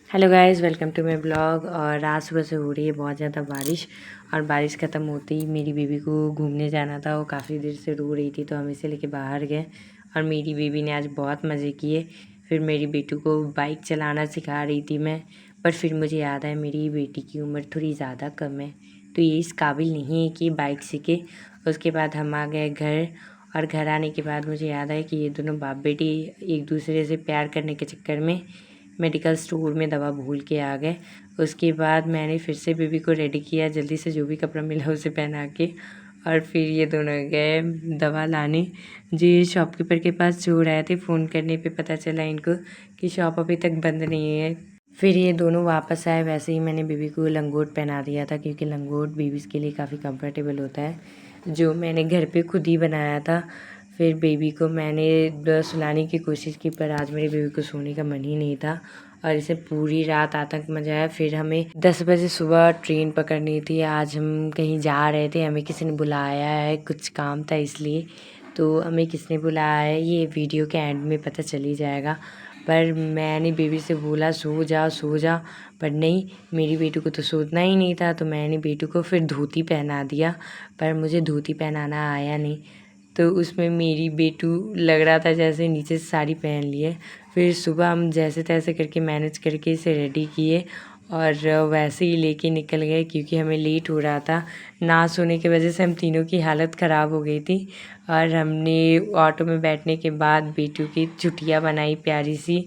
Hello guys, welcome to my blog. और रात सुबह से हो रही है बहुत ज़्यादा बारिश। और बारिश ख़त्म होते ही मेरी बेबी को घूमने जाना था। वो काफ़ी देर से रो रही थी तो हम इसे लेके बाहर गए और मेरी बेबी ने आज बहुत मज़े किए। फिर मेरी बेटू को बाइक चलाना सिखा रही थी मैं, पर फिर मुझे याद आया मेरी बेटी की उम्र थोड़ी ज़्यादा कम है तो ये इस काबिल नहीं है कि बाइक सीखे। उसके बाद हम आ गए घर और घर आने के बाद मुझे याद आया कि ये दोनों बाप बेटी एक दूसरे से प्यार करने के चक्कर में मेडिकल स्टोर में दवा भूल के आ गए। उसके बाद मैंने फिर से बेबी को रेडी किया, जल्दी से जो भी कपड़ा मिला उसे पहना के, और फिर ये दोनों गए दवा लाने। जी शॉपकीपर के पास जो रहे थे, फ़ोन करने पे पता चला इनको कि शॉप अभी तक बंद नहीं है। फिर ये दोनों वापस आए। वैसे ही मैंने बेबी को लंगोट पहना दिया था क्योंकि लंगोट बेबीज़ के लिए काफ़ी कंफर्टेबल होता है, जो मैंने घर पे खुद ही बनाया था। फिर बेबी को मैंने सुलाने की कोशिश की पर आज मेरे बेबी को सोने का मन ही नहीं था और इसे पूरी रात आतंक मचाया। फिर हमें 10 बजे सुबह ट्रेन पकड़नी थी। आज हम कहीं जा रहे थे, हमें किसी ने बुलाया है, कुछ काम था इसलिए। तो हमें किसने बुलाया है ये वीडियो के एंड में पता चल ही जाएगा। पर मैंने बेबी से बोला सो जा सो जा, पर नहीं, मेरी बेटू को तो सोना ही नहीं था। तो मैंने बेटू को फिर धोती पहना दिया, पर मुझे धोती पहनाना आया नहीं। तो उसमें मेरी बेटू लग रहा था जैसे नीचे से साड़ी पहन ली है। फिर सुबह हम जैसे तैसे करके मैनेज करके इसे रेडी किए और वैसे ही लेके निकल गए क्योंकि हमें लेट हो रहा था। ना सोने की वजह से हम तीनों की हालत ख़राब हो गई थी। और हमने ऑटो में बैठने के बाद बेटू की चुटिया बनाई प्यारी सी।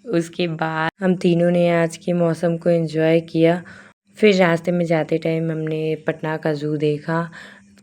उसके बाद हम तीनों ने आज के मौसम को एंजॉय किया। फिर रास्ते में जाते टाइम हमने पटना का ज़ू देखा।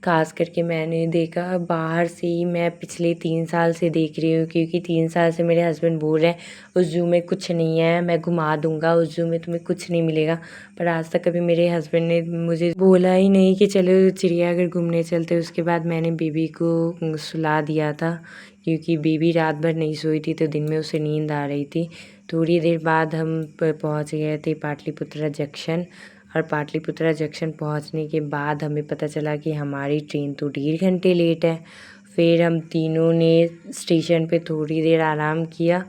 खास करके मैंने देखा बाहर से ही, मैं पिछले 3 साल से देख रही हूँ क्योंकि 3 साल से मेरे हस्बैंड बोल रहे हैं उस ज़ू में कुछ नहीं है, मैं घुमा दूँगा, उस ज़ू में तुम्हें कुछ नहीं मिलेगा। पर आज तक कभी मेरे हस्बैंड ने मुझे बोला ही नहीं कि चलो चिड़ियाघर घूमने चलते। उसके बाद मैंने बेबी को सुला दिया था क्योंकि बेबी रात भर नहीं सोई थी तो दिन में उसे नींद आ रही थी। थोड़ी देर बाद हम पहुँच गए थे पाटलिपुत्रा जंक्शन। और पाटलिपुत्रा जंक्शन पहुंचने के बाद हमें पता चला कि हमारी ट्रेन तो 1.5 घंटे लेट है। फिर हम तीनों ने स्टेशन पे थोड़ी देर आराम किया।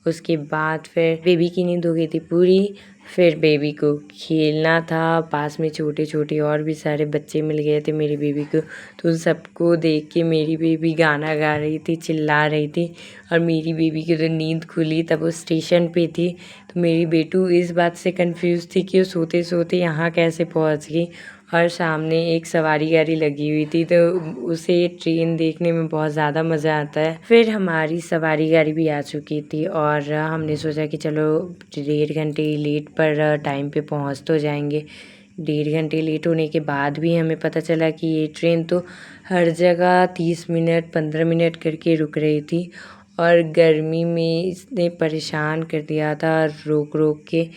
उसके बाद फिर बेबी की नींद हो गई थी पूरी। फिर बेबी को खेलना था, पास में छोटे छोटे और भी सारे बच्चे मिल गए थे मेरी बेबी को। तो उन सबको देख के मेरी बेबी गाना गा रही थी, चिल्ला रही थी। और मेरी बेबी की तो नींद खुली तब वो स्टेशन पे थी। तो मेरी बेटू इस बात से कंफ्यूज थी कि वो सोते सोते यहाँ कैसे पहुँच गई। और सामने एक सवारी गाड़ी लगी हुई थी तो उसे ट्रेन देखने में बहुत ज़्यादा मज़ा आता है। फिर हमारी सवारी गाड़ी भी आ चुकी थी और हमने सोचा कि चलो 1.5 घंटे लेट पर टाइम पे पहुँच तो जाएंगे। 1.5 घंटे लेट होने के बाद भी हमें पता चला कि ये ट्रेन तो हर जगह 30 मिनट 15 मिनट करके रुक रही थी। और गर्मी में इसने परेशान कर दिया था, रोक रोक के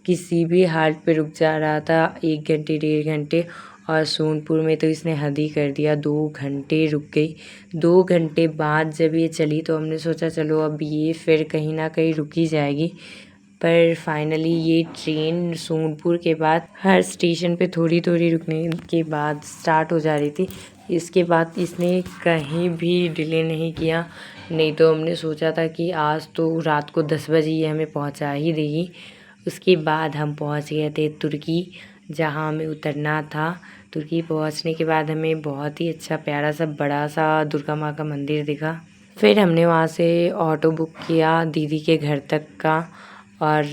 किसी भी हाल्ट पे रुक जा रहा था 1 घंटे 1.5 घंटे। और सोनपुर में तो इसने हद ही कर दिया, 2 घंटे रुक गई। 2 घंटे बाद जब ये चली तो हमने सोचा चलो अब ये फिर कहीं ना कहीं रुक ही जाएगी। पर फाइनली ये ट्रेन सोनपुर के बाद हर स्टेशन पे थोड़ी थोड़ी रुकने के बाद स्टार्ट हो जा रही थी। इसके बाद इसने कहीं भी डिले नहीं किया, नहीं तो हमने सोचा था कि आज तो रात को 10 बजे ये हमें पहुंचा ही देगी। उसके बाद हम पहुंच गए थे तुर्की, जहां हमें उतरना था। तुर्की पहुंचने के बाद हमें बहुत ही अच्छा प्यारा सा बड़ा सा दुर्गा माँ का मंदिर दिखा। फिर हमने वहाँ से ऑटो बुक किया दीदी के घर तक का। और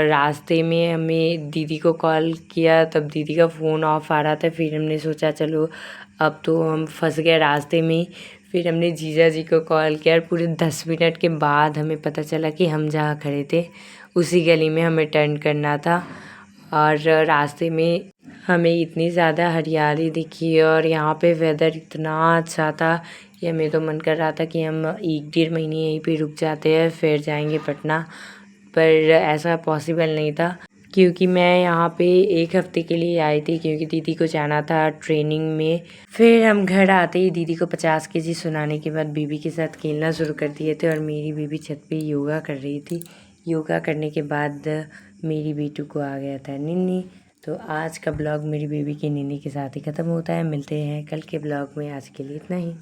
रास्ते में हमें दीदी को कॉल किया तब दीदी का फ़ोन ऑफ आ रहा था। फिर हमने सोचा चलो अब तो हम फंस गए रास्ते में ही। फिर हमने जीजा जी को कॉल किया और पूरे 10 मिनट के बाद हमें पता चला कि हम जहाँ खड़े थे उसी गली में हमें टर्न करना था। और रास्ते में हमें इतनी ज़्यादा हरियाली दिखी और यहाँ पे वेदर इतना अच्छा था कि हमें तो मन कर रहा था कि हम 1 डेढ़ महीने यहीं पे रुक जाते हैं फिर जाएंगे पटना। पर ऐसा पॉसिबल नहीं था क्योंकि मैं यहाँ पे 1 हफ्ते के लिए आई थी क्योंकि दीदी को जाना था ट्रेनिंग में। फिर हम घर आते ही दीदी को 50 केजी सुनाने के बाद बेबी के साथ खेलना शुरू कर दिए थे और मेरी बेबी छत पे योगा कर रही थी। योगा करने के बाद मेरी बेटू को आ गया था निन्नी। तो आज का ब्लॉग मेरी बेबी की निन्नी के साथ ही ख़त्म होता है। मिलते हैं कल के ब्लॉग में, आज के लिए इतना ही।